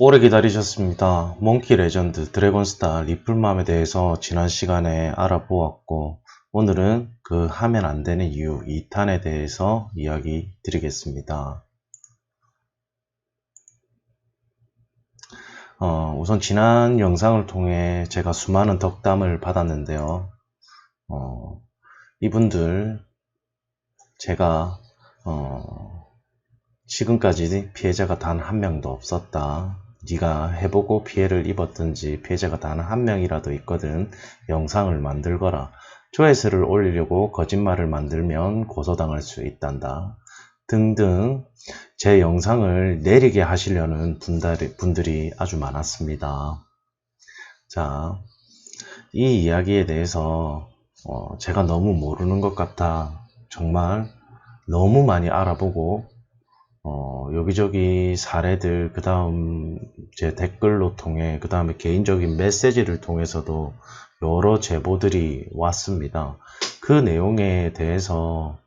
오래 기다리셨습니다. 몽키 레전드 드래곤스타 리플맘에 대해서 지난 시간에 알아보았고, 오늘은 그 하면 안 되는 이유 2탄에 대해서 이야기 드리겠습니다. 우선 지난 영상을 통해 제가 수많은 덕담을 받았는데요. 이분들 제가 지금까지 피해자가 단 한 명도 없었다. 네가 해보고 피해를 입었든지 피해자가 단 한 명이라도 있거든 영상을 만들거라. 조회수를 올리려고 거짓말을 만들면 고소당할 수 있단다. 등등 제 영상을 내리게 하시려는 분들이 아주 많았습니다. 자, 이 이야기에 대해서 제가 너무 모르는 것 같아 정말 너무 많이 알아보고 여기저기 사례들, 그 다음 제 댓글로 통해, 그 다음에 개인적인 메시지를 통해서도 여러 제보들이 왔습니다. 그 내용에 대해서,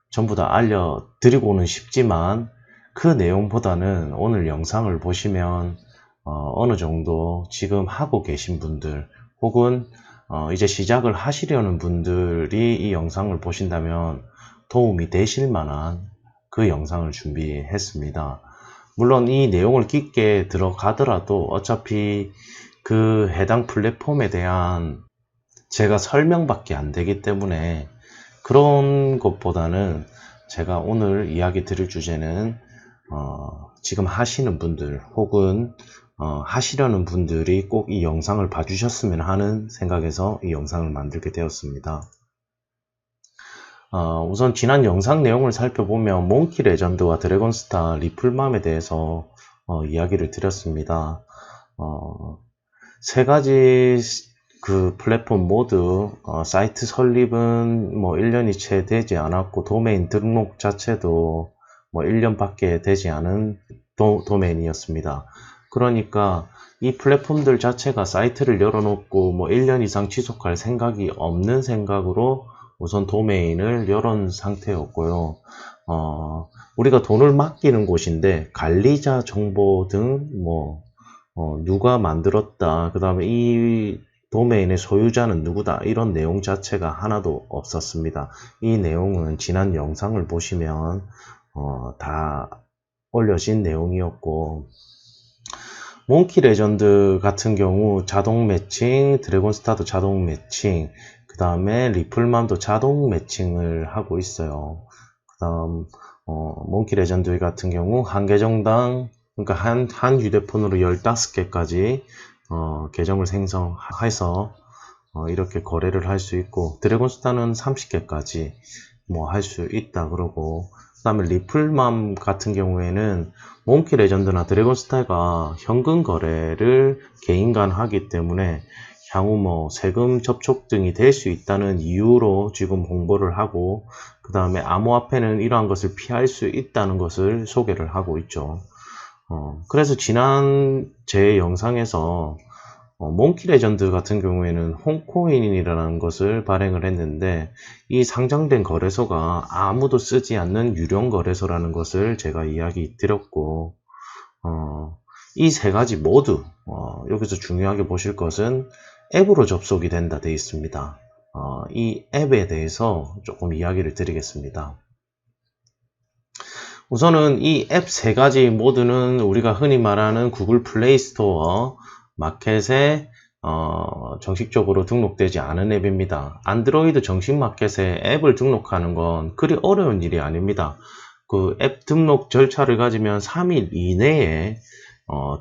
전부 다 알려드리고는 싶지만, 그 내용보다는 오늘 영상을 보시면, 어느 정도 지금 하고 계신 분들, 혹은, 이제 시작을 하시려는 분들이 이 영상을 보신다면 도움이 되실 만한 그 영상을 준비했습니다. 물론 이 내용을 깊게 들어가더라도 어차피 그 해당 플랫폼에 대한 제가 설명밖에 안 되기 때문에 그런 것보다는 제가 오늘 이야기 드릴 주제는 지금 하시는 분들 혹은 하시려는 분들이 꼭 이 영상을 봐주셨으면 하는 생각에서 이 영상을 만들게 되었습니다. 우선 지난 영상 내용을 살펴보면 몽키 레전드와 드래곤스타 리플맘에 대해서 이야기를 드렸습니다. 세 가지 그 플랫폼 모두 사이트 설립은 뭐 1년이 채 되지 않았고 도메인 등록 자체도 뭐 1년밖에 되지 않은 도메인이었습니다. 그러니까 이 플랫폼들 자체가 사이트를 열어놓고 뭐 1년 이상 지속할 생각이 없는 생각으로 우선 도메인을 열은 상태였고요. 우리가 돈을 맡기는 곳인데 관리자 정보 등 누가 만들었다, 그 다음에 이 도메인의 소유자는 누구다, 이런 내용 자체가 하나도 없었습니다. 이 내용은 지난 영상을 보시면 다 올려진 내용이었고, 몽키 레전드 같은 경우 자동 매칭, 드래곤스타도 자동 매칭, 그 다음에 리플맘도 자동 매칭을 하고 있어요. 그 다음 몽키 레전드 같은 경우 한 계정당, 그러니까 한 휴대폰으로 15개까지 계정을 생성해서 이렇게 거래를 할 수 있고, 드래곤스타는 30개까지 뭐 할 수 있다 그러고, 그 다음에 리플맘 같은 경우에는 몽키 레전드나 드래곤스타가 현금 거래를 개인 간 하기 때문에 향후 뭐 세금 접촉 등이 될 수 있다는 이유로 지금 홍보를 하고, 그 다음에 암호화폐는 이러한 것을 피할 수 있다는 것을 소개를 하고 있죠. 그래서 지난 제 영상에서 몽키 레전드 같은 경우에는 홍코인이라는 것을 발행을 했는데, 이 상장된 거래소가 아무도 쓰지 않는 유령 거래소라는 것을 제가 이야기 드렸고, 이 세 가지 모두 여기서 중요하게 보실 것은 앱으로 접속이 된다 되어 있습니다. 이 앱에 대해서 조금 이야기를 드리겠습니다. 우선은 이 앱 세 가지 모두는 우리가 흔히 말하는 구글 플레이 스토어 마켓에 정식적으로 등록되지 않은 앱입니다. 안드로이드 정식 마켓에 앱을 등록하는 건 그리 어려운 일이 아닙니다. 그 앱 등록 절차를 가지면 3일 이내에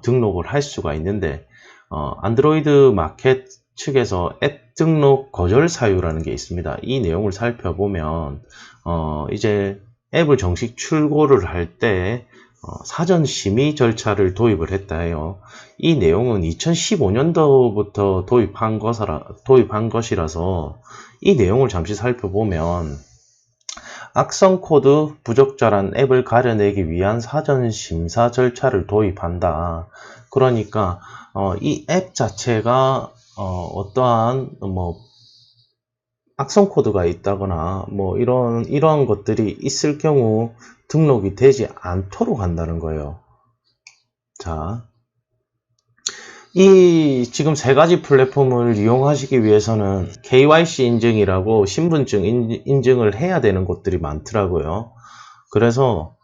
등록을 할 수가 있는데, 안드로이드 마켓 측에서 앱 등록 거절 사유라는 게 있습니다. 이 내용을 살펴보면 이제 앱을 정식 출고를 할 때 사전 심의 절차를 도입을 했다 해요. 이 내용은 2015년도부터 도입한 것이라서 이 내용을 잠시 살펴보면, 악성 코드 부적절한 앱을 가려내기 위한 사전 심사 절차를 도입한다. 그러니까 이 앱 자체가 어떠한 악성 코드가 있다거나 이러한 것들이 있을 경우 등록이 되지 않도록 한다는 거예요. 자, 이 지금 세 가지 플랫폼을 이용하시기 위해서는 KYC 인증이라고 신분증 인증을 해야 되는 곳들이 많더라고요. 그래서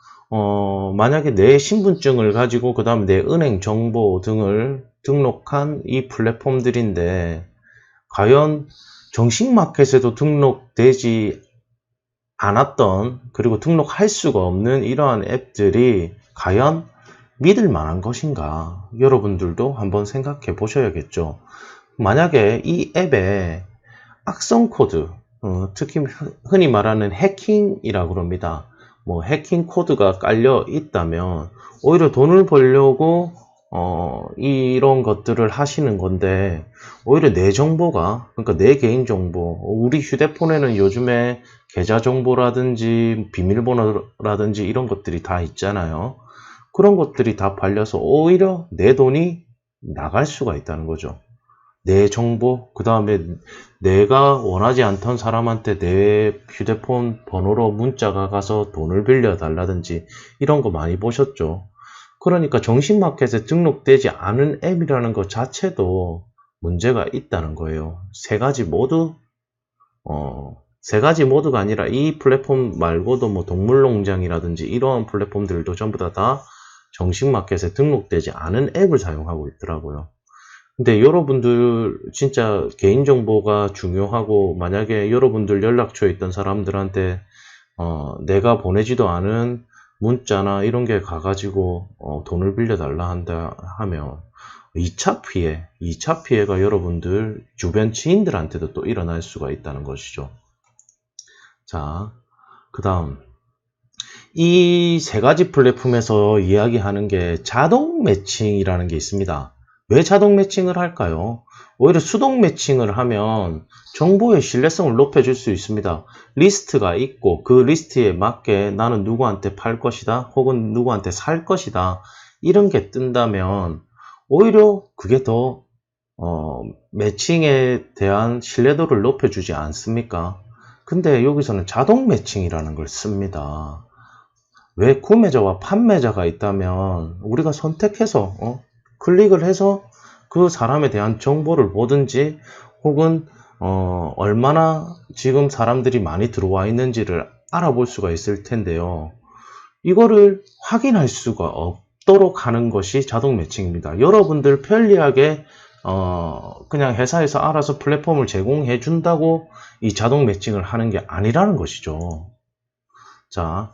만약에 내 신분증을 가지고 그 다음에 내 은행 정보 등을 등록한 이 플랫폼들인데 과연 정식마켓에도 등록되지 않았던, 그리고 등록할 수가 없는 이러한 앱들이 과연 믿을 만한 것인가, 여러분들도 한번 생각해 보셔야겠죠. 만약에 이 앱에 악성 코드, 특히 흔히 말하는 해킹이라고 합니다. 뭐 해킹 코드가 깔려 있다면 오히려 돈을 벌려고 이런 것들을 하시는 건데, 오히려 내 정보가, 그러니까 내 개인 정보, 우리 휴대폰에는 요즘에 계좌 정보라든지 비밀번호라든지 이런 것들이 다 있잖아요. 그런 것들이 다 팔려서 오히려 내 돈이 나갈 수가 있다는 거죠. 내 정보, 그 다음에 내가 원하지 않던 사람한테 내 휴대폰 번호로 문자가 가서 돈을 빌려달라든지 이런 거 많이 보셨죠. 그러니까 정식마켓에 등록되지 않은 앱이라는 것 자체도 문제가 있다는 거예요. 세 가지 모두가 아니라 이 플랫폼 말고도 뭐 동물농장이라든지 이러한 플랫폼들도 전부 다 정식마켓에 등록되지 않은 앱을 사용하고 있더라고요. 근데 여러분들 진짜 개인정보가 중요하고, 만약에 여러분들 연락처에 있던 사람들한테 내가 보내지도 않은 문자나 이런 게 가가지고 돈을 빌려달라 한다 하면 2차 피해가 여러분들 주변 지인들한테도 또 일어날 수가 있다는 것이죠. 자, 그 다음 이 세 가지 플랫폼에서 이야기하는 게 자동 매칭이라는 게 있습니다. 왜 자동 매칭을 할까요? 오히려 수동 매칭을 하면 정보의 신뢰성을 높여줄 수 있습니다. 리스트가 있고 그 리스트에 맞게 나는 누구한테 팔 것이다, 혹은 누구한테 살 것이다, 이런 게 뜬다면 오히려 그게 더 매칭에 대한 신뢰도를 높여주지 않습니까? 근데 여기서는 자동 매칭이라는 걸 씁니다. 왜? 구매자와 판매자가 있다면 우리가 선택해서 클릭을 해서 그 사람에 대한 정보를 보든지, 혹은 얼마나 지금 사람들이 많이 들어와 있는지를 알아볼 수가 있을 텐데요. 이거를 확인할 수가 없도록 하는 것이 자동 매칭입니다. 여러분들 편리하게 그냥 회사에서 알아서 플랫폼을 제공해 준다고 이 자동 매칭을 하는 게 아니라는 것이죠. 자,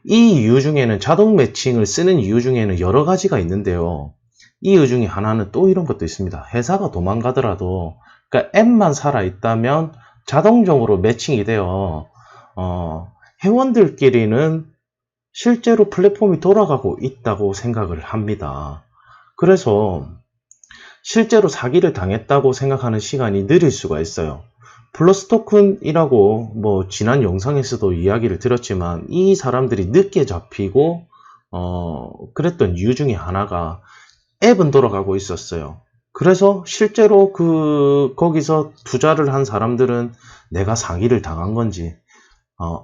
이 이유 중에는, 자동 매칭을 쓰는 이유 중에는 여러 가지가 있는데요. 이 이유 중에 하나는 또 이런 것도 있습니다. 회사가 도망가더라도, 그러니까 앱만 살아있다면 자동적으로 매칭이 되어 회원들끼리는 실제로 플랫폼이 돌아가고 있다고 생각을 합니다. 그래서 실제로 사기를 당했다고 생각하는 시간이 느릴 수가 있어요. 플러스 토큰이라고 뭐 지난 영상에서도 이야기를 드렸지만, 이 사람들이 늦게 잡히고 그랬던 이유 중에 하나가 앱은 돌아가고 있었어요. 그래서 실제로 거기서 투자를 한 사람들은 내가 사기를 당한 건지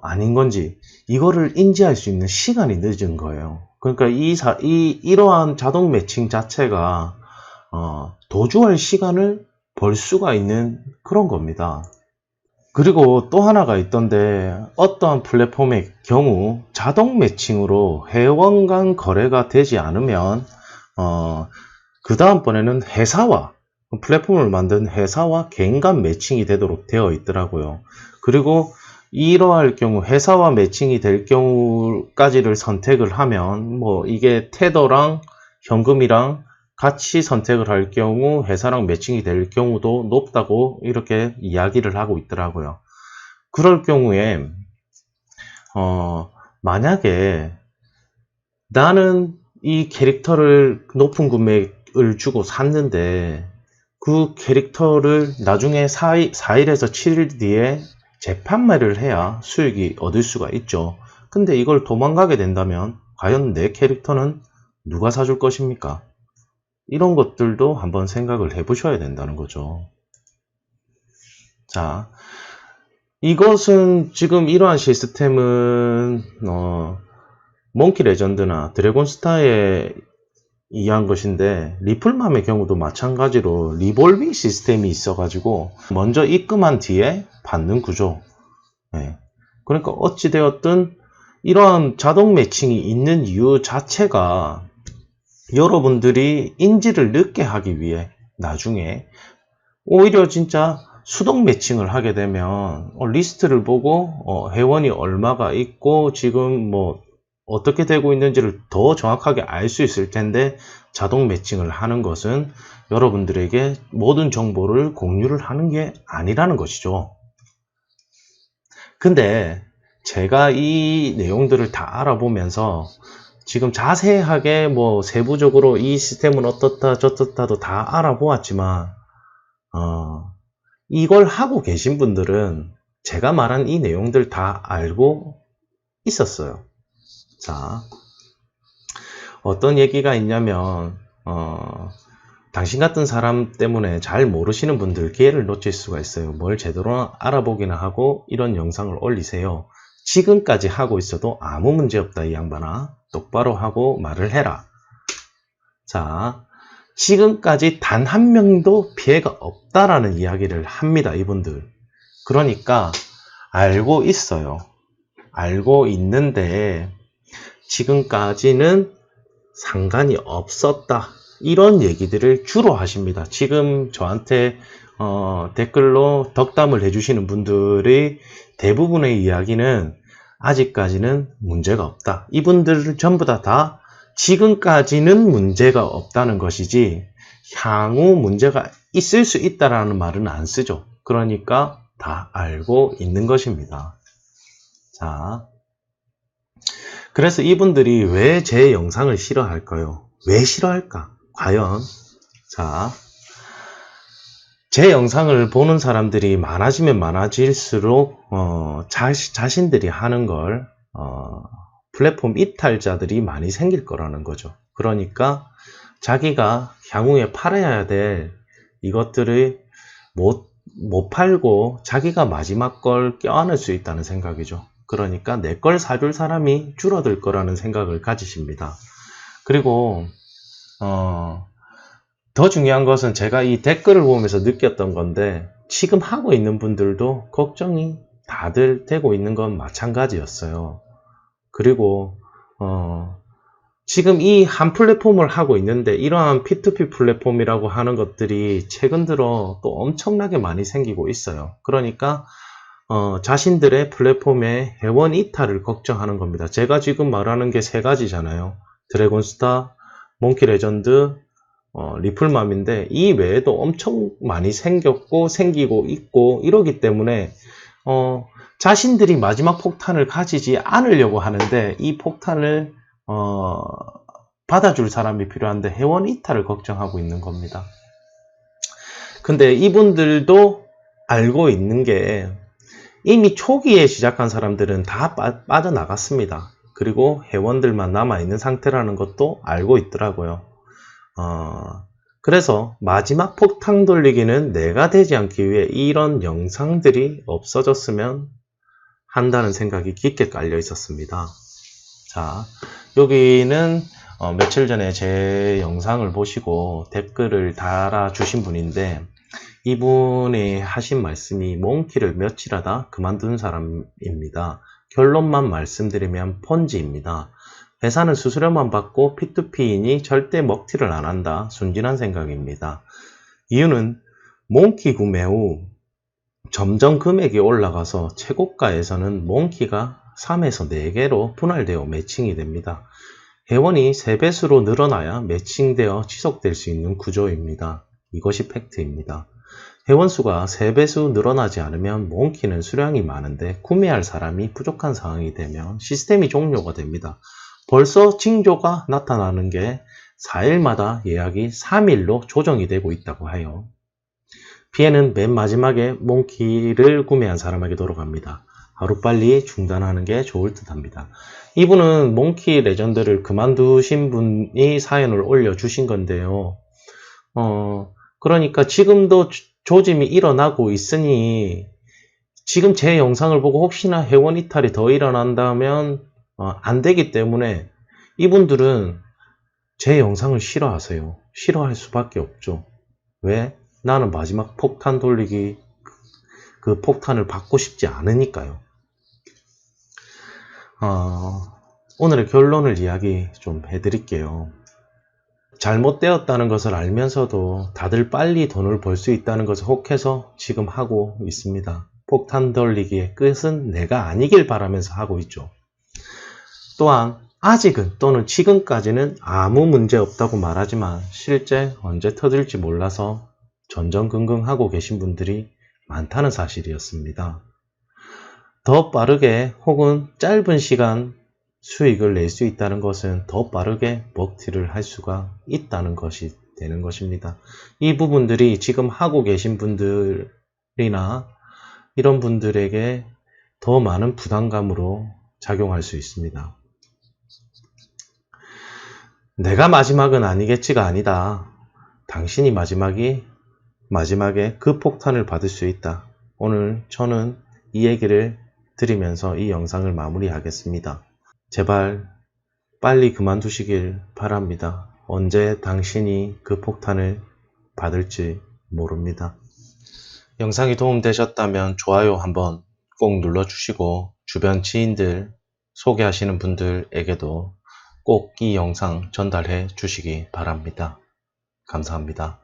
아닌 건지 이거를 인지할 수 있는 시간이 늦은 거예요. 그러니까 이러한 자동 매칭 자체가 도주할 시간을 벌 수가 있는 그런 겁니다. 그리고 또 하나가 있던데, 어떠한 플랫폼의 경우 자동 매칭으로 회원 간 거래가 되지 않으면 그 다음번에는 플랫폼을 만든 회사와 개인 간 매칭이 되도록 되어 있더라고요. 그리고 이러할 경우, 회사와 매칭이 될 경우까지를 선택을 하면, 뭐 이게 테더랑 현금이랑 같이 선택을 할 경우 회사랑 매칭이 될 경우도 높다고 이렇게 이야기를 하고 있더라고요. 그럴 경우에 만약에 나는 이 캐릭터를 높은 금액을 주고 샀는데 그 캐릭터를 나중에 4일에서 7일 뒤에 재판매를 해야 수익이 얻을 수가 있죠. 근데 이걸 도망가게 된다면 과연 내 캐릭터는 누가 사줄 것입니까? 이런 것들도 한번 생각을 해보셔야 된다는 거죠. 자, 이것은 지금 이러한 시스템은 몽키 레전드나 드래곤스타에 이해한 것인데, 리플맘의 경우도 마찬가지로 리볼빙 시스템이 있어가지고 먼저 입금한 뒤에 받는 구조. 예. 그러니까 어찌되었든 이러한 자동 매칭이 있는 이유 자체가 여러분들이 인지를 늦게 하기 위해 나중에 오히려 진짜 수동 매칭을 하게 되면 리스트를 보고 회원이 얼마가 있고 지금 뭐 어떻게 되고 있는지를 더 정확하게 알 수 있을 텐데, 자동 매칭을 하는 것은 여러분들에게 모든 정보를 공유를 하는 게 아니라는 것이죠. 근데 제가 이 내용들을 다 알아보면서 지금 자세하게 뭐 세부적으로 이 시스템은 어떻다 저떻다도 다 알아보았지만 이걸 하고 계신 분들은 제가 말한 이 내용들 다 알고 있었어요. 자, 어떤 얘기가 있냐면 당신 같은 사람 때문에 잘 모르시는 분들 기회를 놓칠 수가 있어요. 뭘 제대로 알아보기나 하고 이런 영상을 올리세요. 지금까지 하고 있어도 아무 문제 없다 이 양반아. 똑바로 하고 말을 해라. 자, 지금까지 단 한 명도 피해가 없다라는 이야기를 합니다, 이분들. 그러니까 알고 있어요. 알고 있는데 지금까지는 상관이 없었다, 이런 얘기들을 주로 하십니다. 지금 저한테 댓글로 덕담을 해주시는 분들의 대부분의 이야기는 아직까지는 문제가 없다. 이분들은 전부 다 지금까지는 문제가 없다는 것이지 향후 문제가 있을 수 있다라는 말은 안 쓰죠. 그러니까 다 알고 있는 것입니다. 자, 그래서 이분들이 왜 제 영상을 싫어할까요? 왜 싫어할까? 과연, 자, 제 영상을 보는 사람들이 많아지면 많아질수록 자신들이 하는 걸 플랫폼 이탈자들이 많이 생길 거라는 거죠. 그러니까 자기가 향후에 팔아야 될 이것들을 못 팔고 자기가 마지막 걸 껴안을 수 있다는 생각이죠. 그러니까 내 걸 사줄 사람이 줄어들 거라는 생각을 가지십니다. 그리고 더 중요한 것은 제가 이 댓글을 보면서 느꼈던 건데, 지금 하고 있는 분들도 걱정이 다들 되고 있는 건 마찬가지였어요. 그리고 지금 이 한 플랫폼을 하고 있는데 이러한 P2P 플랫폼이라고 하는 것들이 최근 들어 또 엄청나게 많이 생기고 있어요. 그러니까 자신들의 플랫폼의 회원 이탈을 걱정하는 겁니다. 제가 지금 말하는 게 세 가지잖아요. 드래곤스타, 몽키레전드, 리플맘인데 이 외에도 엄청 많이 생겼고 생기고 있고 이러기 때문에 자신들이 마지막 폭탄을 가지지 않으려고 하는데 이 폭탄을 받아줄 사람이 필요한데 회원 이탈을 걱정하고 있는 겁니다. 근데 이분들도 알고 있는 게 이미 초기에 시작한 사람들은 다 빠져나갔습니다. 그리고 회원들만 남아있는 상태라는 것도 알고 있더라고요. 그래서 마지막 폭탄 돌리기는 내가 되지 않기 위해 이런 영상들이 없어졌으면 한다는 생각이 깊게 깔려 있었습니다. 자, 여기는 며칠 전에 제 영상을 보시고 댓글을 달아주신 분인데, 이분이 하신 말씀이 몽키를 며칠 하다 그만둔 사람입니다. 결론만 말씀드리면 폰지입니다. 회사는 수수료만 받고 P2P이니 절대 먹튀를 안 한다. 순진한 생각입니다. 이유는 몽키 구매 후 점점 금액이 올라가서 최고가에서는 몽키가 3에서 4개로 분할되어 매칭이 됩니다. 회원이 3배수로 늘어나야 매칭되어 지속될 수 있는 구조입니다. 이것이 팩트입니다. 회원수가 3배수 늘어나지 않으면 몽키는 수량이 많은데 구매할 사람이 부족한 상황이 되면 시스템이 종료가 됩니다. 벌써 징조가 나타나는 게 4일마다 예약이 3일로 조정이 되고 있다고 해요. 피해는 맨 마지막에 몽키를 구매한 사람에게 돌아갑니다. 하루빨리 중단하는 게 좋을 듯 합니다. 이분은 몽키 레전드를 그만두신 분이 사연을 올려주신 건데요. 그러니까 지금도 조짐이 일어나고 있으니 지금 제 영상을 보고 혹시나 회원 이탈이 더 일어난다면 안 되기 때문에 이분들은 제 영상을 싫어하세요. 싫어할 수밖에 없죠. 왜? 나는 마지막 폭탄 돌리기 그 폭탄을 받고 싶지 않으니까요. 오늘의 결론을 이야기 좀 해드릴게요. 잘못되었다는 것을 알면서도 다들 빨리 돈을 벌 수 있다는 것을 혹해서 지금 하고 있습니다. 폭탄 돌리기의 끝은 내가 아니길 바라면서 하고 있죠. 또한 아직은 또는 지금까지는 아무 문제 없다고 말하지만 실제 언제 터질지 몰라서 전전긍긍하고 계신 분들이 많다는 사실이었습니다. 더 빠르게 혹은 짧은 시간 수익을 낼 수 있다는 것은 더 빠르게 먹튀를 할 수가 있다는 것이 되는 것입니다. 이 부분들이 지금 하고 계신 분들이나 이런 분들에게 더 많은 부담감으로 작용할 수 있습니다. 내가 마지막은 아니겠지가 아니다. 당신이 마지막에 그 폭탄을 받을 수 있다. 오늘 저는 이 얘기를 드리면서 이 영상을 마무리하겠습니다. 제발 빨리 그만두시길 바랍니다. 언제 당신이 그 폭탄을 받을지 모릅니다. 영상이 도움되셨다면 좋아요 한번 꼭 눌러주시고 주변 지인들 소개하시는 분들에게도 꼭 이 영상 전달해 주시기 바랍니다. 감사합니다.